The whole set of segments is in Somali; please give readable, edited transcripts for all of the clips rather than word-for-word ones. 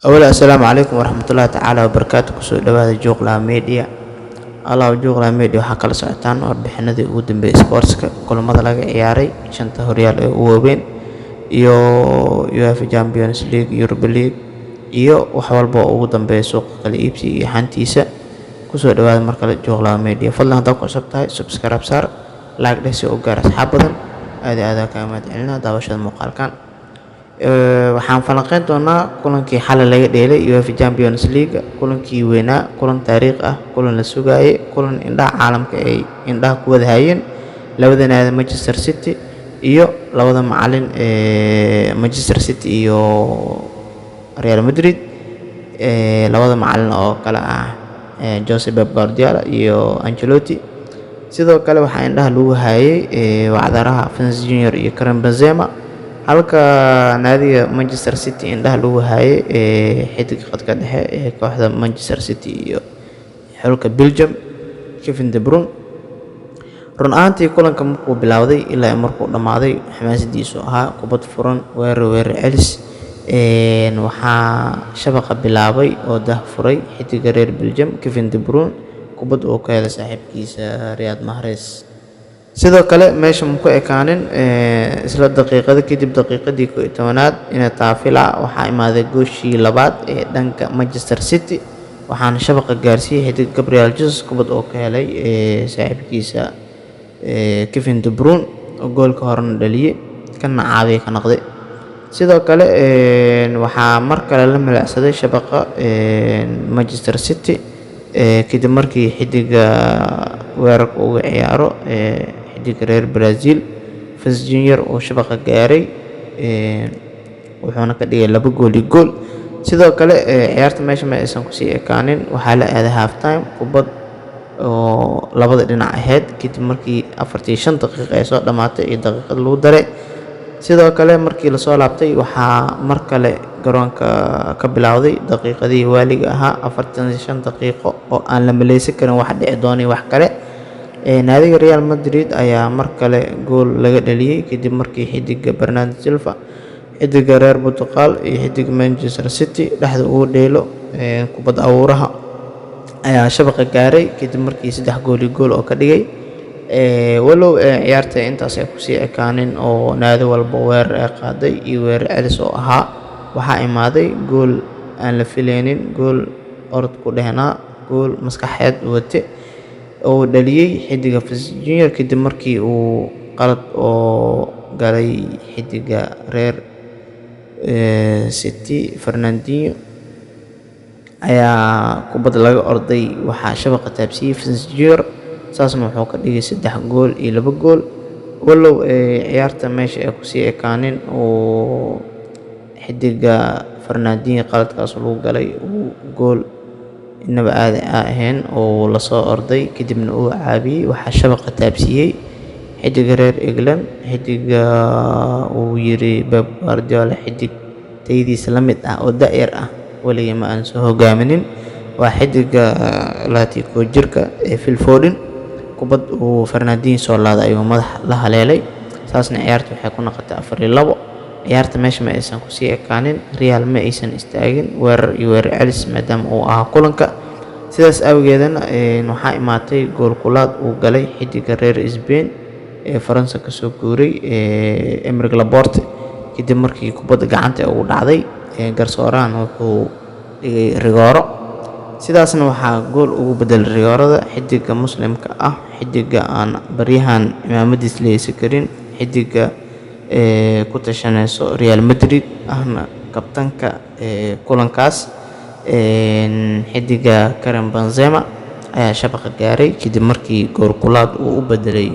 أولا السلام عليكم ورحمة الله تعالى وبركاته كسو دوادا جوغلا ميديا الله جوغلا ميديا waxaa kala socotaan warbixinadii ugu dambeeyay sportska kulamada laga ciyaaray shanta horyaal ee ugu waaweyn iyo UEFA Champions League Europa League iyo wax walba oo ugu dambeeyay suuqa kala iibsiga iyo xantiisa kusoo dhawaada mar kale jooglaa media fadlan hadaa ku cusub tahay subscribe saar like dheh si oo gaar asxaab badan aad ka mahad celinaa daawashada muuqaalkan waxaan falanqeyn doonaa kulankii xalay laga dheelay UEFA Champions League kulankii weynaa kulan taariikh ah kulan la sugaayay kulan indhaha caalamka ay indhaha ku wada hayeen labada naadi Manchester City iyo labada macallin Manchester City iyo Real Madrid labada macallin oo kala ah Jose Pep Guardiola iyo Ancelotti sidoo kale waxaa indhaha lagu hayay wacdaraha Vinicius Junior iyo Karim Benzema halka naadiga Manchester City indhaha lagu hayay xidig khadka dhexe ee kooxda Manchester City iyo xulka Belgium Kevin De Bruyne run ahaantii kulanka markuu bilowday ilaa markuu dhamaaday xamaasadiisu ahaa kubad furan weerar celis waxaa shabaqa bilaabay oo furay xidiga reer Belgium Kevin De Bruyne kubad oo ka helay saaxiibkiisa Riyad Mahrez sidoo kale meesha ma ku ekaanin isla daqiiqada kadib daqiiqadii 11aad in taafila waxaa imaaday gooshii labaad ee dhanka Manchester City waxaana shabaqa gaarsiiyay xidig Gabriel Jesus kubad oo ka helay saaxiibkiisa Kevin De Bruyne oo goolka horena dhaliyay kana caawiye ka noqday sidoo kale waxaa mar kale la milacsaday shabaqa Manchester City kadib markii xidiga weerarka uu ciyaaro xidiga reer Brazil Vinicius Junior oo shabaqa gaaray wuxuuna ka dhigay 2 gool iyo gool sidoo kale ciyaarta meesha ma aysan ku sii ekaanin waxaa la aaday half time kubad oo labada dhinac ahayd kadib markii 45 daqiiqo ay soo dhamaatay iyo daqiiqad lagu daray sidoo kale markii la soo laabtay waxaa mar kale garoonka ka bilowday daqiiqadii waaliga ahaa 45 daqiiqo oo aan la maleysan karin wax dhici doonay wax kale naadiga Real Madrid ayaa mar kale gool laga dhaliyay kadib markii xidiga Bernardo Silva xidiga reer Portugal iyo xidiga Manchester City dhexda ugu dheelo kubad abuuraha ayaa shabaqa gaaray kadib markii 3 gool iyo gool oo ka dhigay walow ciyaarta intaas ay ku sii ekaanin oo naadi walba weerar ay qaaday iyo weerar celis oo ahaa waxaa imaaday gool aan la filaynin gool orod ku dhehnaa gool maskaxeed wate oo dhaliyay xidiga Vinicius Junior kadib markii uu qalad oo galay xidiga reer City Fernandinho ayaa kubad laga orday waxaa shabaqa taabsiyay Vinicius Junior saasna wuxuu ka dhigay 3 gool iyo 2 gool walow ciyaarta meesha ay ku sii ekaanin oo xidiga Fernandinho qaladkaas lagu galay gool inaba aad ahayn oo la soo orday kadibna uu caabiyay waxaa shabaqa taabsiyay xidiga reer England xidiga uu yiri Pep Guardiola xidig taydiisa la mid ah oo da'yar ah waliga ma aan soo hogaaminin waa xidiga Atletico jirka ee Phil Foden kubad uu Fernandinho soo laaday ayuu madax la haleelay saasna ciyaartu waxay ku noqotay 4-2 ciyaarta meesha ma aysan ku sii ekaanin Real ma aysan istaagin weerar iyo weerar celis maadaama uu ahaa kulanka sidaas awgeedana waxaa imaatay gool kulaad uu galay xidiga reer Spain ee Faransa ka soo guuray Emerick Laporte kadib markii kubadda gacanta ugu dhacday garsoorahan wuxuu dhigay rigooro sidaasna waxaa gool ugu bedelay rigoorada xidiga muslimka ah xidiga aan baryahan imaamadiis leeysan karin xidiga ku tashanayso Real Madrid ahna kabtanka kulankaas xidiga Karim Benzema ayaa shabaqa gaaray kadib markii gool kulaad uu u bedelay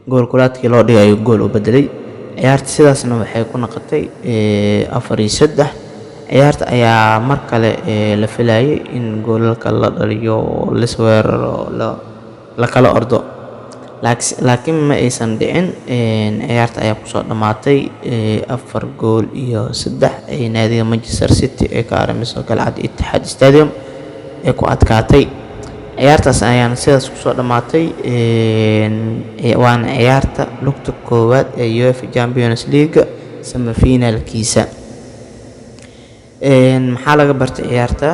gool kulaadkii loo dhigay gool u bedelay ciyaarta sidaasna waxay ku noqotay 4-3 ciyaarta ayaa mar kale la filayay in goolalka la dhaliyo la weeraro la kala ordo laakiin ma aysan dhicin ciyaarta ayaa ku soo dhamaatay 4 gool iyo 3 ay naadiga Manchester City ee ka aramiso galcad Etihad Stadium ee ku adkaatay ciyaartaas ayaan sidaas ku soo dhamaatay waana ciyaarta lugta koowaad ee UEFA Champions League semifinalkiisa. Maxaa laga bartay ciyaarta?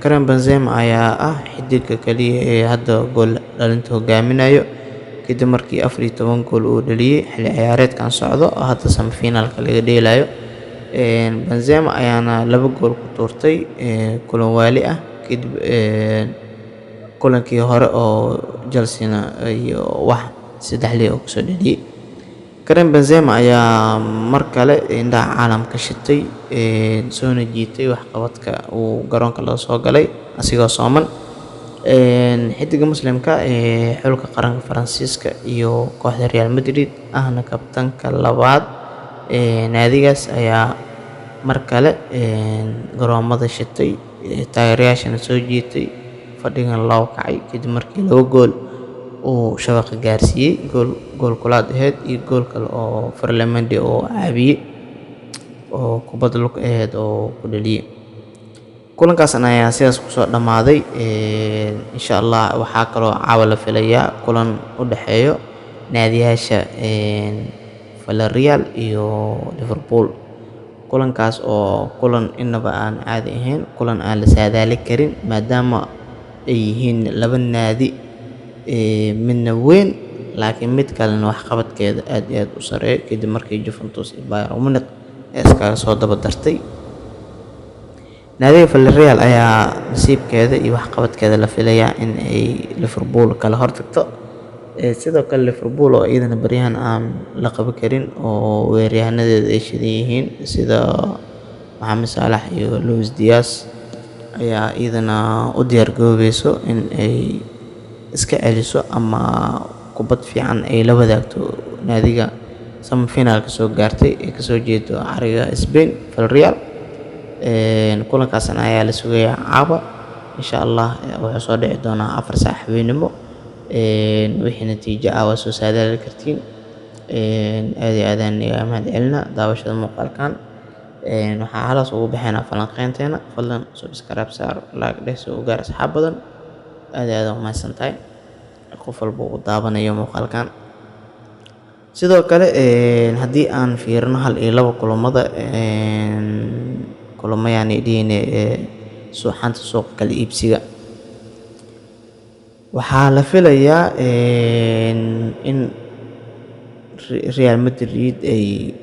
Karim Benzema ayaa ah xidiga kaliya ee hadda gool dhalinta hogaaminayo kadib markii 14 gool uu dhaliyay xilli ciyaareedkan socdo oo hadda semifinalka laga dheelayo. Benzema ayaana 2 gool ku tuurtay kulan waali ah kadib kulankii hore oo Chelsea iyo wax 3 oo kusoo dhaliyay. Karim Benzema ayaa mar kale indhaha caalamka shitay soona jiitay waxqabadka uu garoonka la soo galay asigoo sooman. Xidiga muslimka xulka qaranka Faransiiska iyo kooxda Real Madrid ahna kabtanka labaad naadigaas ayaa mar kale garoomada shitay taageerayaashana soo jiitay fadhigan loo kacay kadib markii 2 gool uu shabaqa gaarsiiyay gool kulaad ahayd iyo gool kale oo Ferland oo caabiyay oo kubad lug ahayd oo ku dhaliyay. Kulankaas ayaa sidaas kusoo dhamaaday. Insha Allah waxaa kaloo caawa la filayaa kulan u dhaxeeyo naadiyaasha Villarreal iyo Liverpool. Kulankaas oo kulan inaba aan caadi ahayn, kulan aan la saadaali karin maadaama ay yihiin 2 naadi midna weyn laakiin mid kalena waxqabadkeeda aad iyo aad u sareeyo kadib markii Juventus iyo Bayern Munich iskaga soo daba dartay. Naadiga Villarreal ayaa nasiibkeeda iyo waxqabadkeeda la filayaa in ay Liverpool kala hortagto. Sidoo kale Liverpool oo iyadana baryahan aan la qaban karin oo weeraryahaanadeeda ay shidan yihiin sida Mohamed Salah iyo Luis Diaz ayaa iyadana u diyaar garoobayso in ay iska celiso ama kubad fiican ay la wadaagto naadiga semifinalka soo gaartay ee kasoo jeedo cariga Spain Villarreal. Kulankaas ayaa la sugayaa caawa insha Allah wuxuu soo dhici doonaa 4 saac habeenimo. Wixii natiijo ah waa soo saadaali kartiin. Aad iyo aad ayaan mahad celina daawashada muuqaalkan. Waxaa halas ugu bixinaa falanqeynteena fadlan subscribe saar like dheh soo gaar asxaab badan. aad iyo aad u mahadsantahay qof walba uu daawanayo muuqaalkan. Sidoo kale haddii aan fiirino 1 iyo 2 kulamada kulamayaan idin suuxanta suuqa kala iibsiga waxaa la filayaa in Real Madrid ay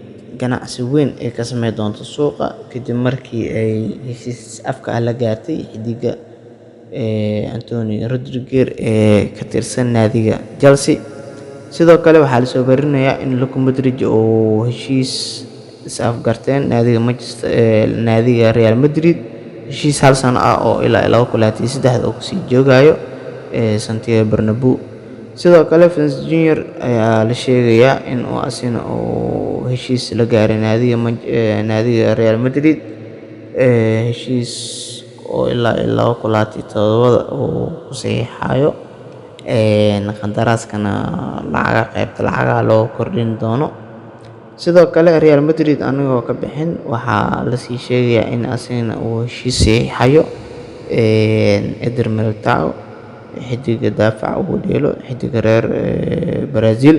ganacsi weyn ay ka sameyn doonto suuqa kadib markii ay heshiis afka la gaartay xidiga Antonio Rudiger ka tirsan naadiga Chelsea. Sidoo kale waxaa la soo warinayaa in Luka Modric oo heshiis is-afgarteen naadiga Real Madrid heshiis 1 sano ah oo ilaa 2023 oo kusii joogayo Santiago Bernabeu. Sidoo kale Vinicius Junior ayaa la sheegayaa in uu asina oo heshiis la gaaray naadiga Real Madrid heshiis oo ilaa 2027 oo ku saxiixayo qandaraaskana lacagaha loo kordhin doono. Sidoo kale Real Madrid anigoo ka bixin waxaa la sii sheegayaa in asina uu heshiis saxiixayo Eder Militao xidiga daafaca ugu dheelo xidiga reer Brazil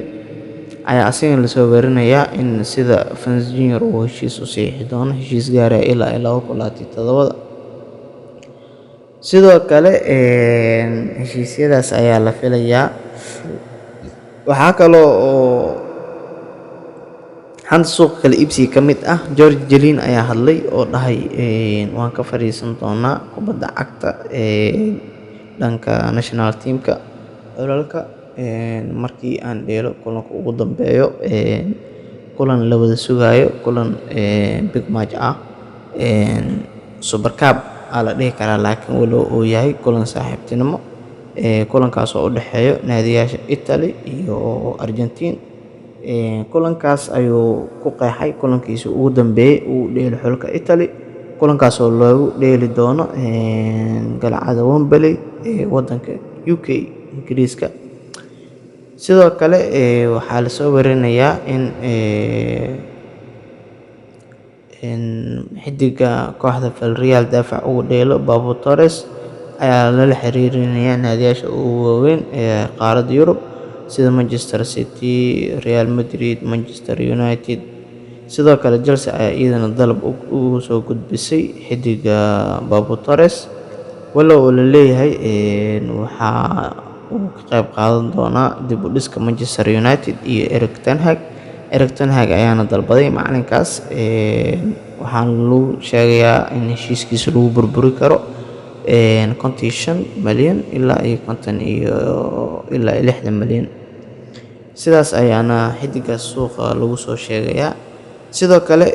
ayaa asina la soo warinayaa in sida Vinicius Junior uu heshiis u saxiixi doono heshiis gaaraya ilaa 2027. Sidoo kale heshiisyadaas ayaa la filayaa. Waxaa kaloo oo hanta suuqa kala iibsiga ka mid ah George Jelin ayaa hadlay oo dhahay waan ka fariisan doonaa kubadda cagta dhanka national teamka xulalka markii aan dheelo kulanka ugu dambeeyo kulan la wada sugayo kulan big match ah Super Cup la dhihi karaa laakiin walow uu yahay kulan saaxiibtinimo kulankaas oo u dhaxeeyo naadiyaasha Italy iyo Argentina. Kulankaas ayuu ku qeexay kulankiisa ugu dambeeyay uu dheelo xulka Italy kulankaas oo loogu dheeli doono galcada Wembley wadanka UK Ingiriiska. Sidoo kale waxaa la soo warinayaa in xidiga kooxda Villarreal daafac ugu dheelo Pau Torres ayaa lala xiriirinayaa naadiyaasha ugu waaweyn ee qaaradda Yurub sida Manchester City, Real Madrid, Manchester United sidoo kale Chelsea ayaa iyadana dalab ugu soo gudbisay xidiga Pau Torres, walow la leeyahay waxa uu ka qayb qaadan doonaa dib u dhiska Manchester United iyo Erik ten Hag. Erik ten Hag ayaana dalbaday macalinkaas, waxaana lagu sheegayaa in heshiiskiisa lagu burburi karo 55 malyan ilaa 60 malyan. Sidaas ayaana xidigaas suuqa lagu soo sheegayaa. Sidoo kale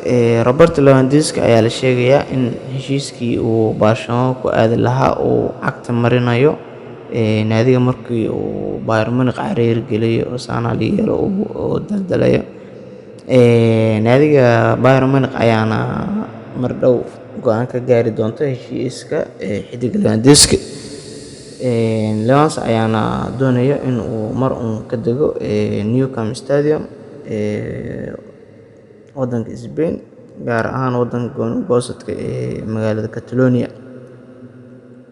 Robert Lewandowski ayaa la sheegayaa in heshiiskii uu Barcelona ku aadi lahaa uu cagta marinayo naadiga markii uu Bayern Munich cariir geliyay oo Sanaliero oo daldalayo. Naadiga Bayern Munich ayaana mar dhow go'aan ka gaari doonta heshiiska xidiga Lewandowski. Lewandowski ayaana doonaya in uu mar ka dego Nou Camp Stadium waddanka Spain, gaar ahaan waddanka goosodka magaalada Catalonia.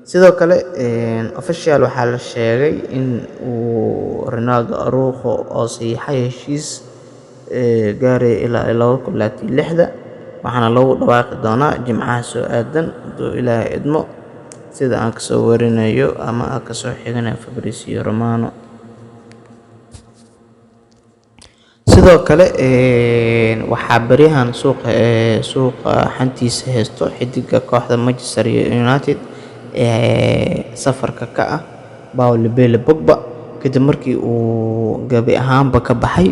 Sidoo kale official waxaa la sheegay in uu Ronaldo Araujo oo saxiixay heshiis gaaraya ilaa 2026, waxaana lagu dhawaaqi doonaa Jimcaha soo aadan hadduu Ilaahay idmo, sida aan kasoo warinayo ama aan kasoo xiganayo Fabrizio Romano. sidoo kale waxaa baryahan suuqa xantiisa haysto xidiga kooxda Manchester United safarka ka ah Paul Pogba, kadib markii uu gabi ahaanba ka baxay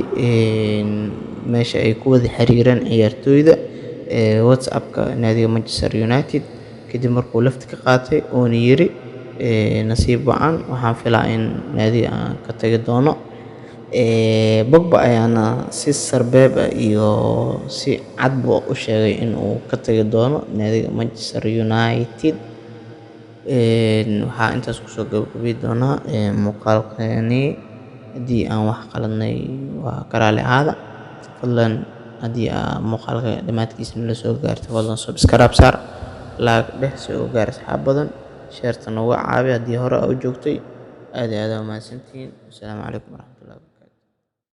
meesha ay ku wada xiriireen ciyaartooyda WhatsApp-ka naadiga Manchester United, kadib markuu lafti ka qaatay oona yiri nasiib wacan, waxaan filaa in naadiga aan ka tagi doono. Pogba ayaana si sarbeeb iyo si cad buu u sheegay in uu ka tagi doono naadiga Manchester United. waxaa intaas kusoo gabagabi doonaa muuqaalkani. Haddii aan wax qaladnay waa karaale ahaada. Fadlan haddii aa muuqaalka dhammaadkiisa la soo gaartay, fadlan subscribe saar, like dheh si uu gaar asxaab badan, share tan uga caawi haddii hore u joogtay. aad iyo aad waa mahadsantihiin. Assalaamu calaykum waraxmatullahi.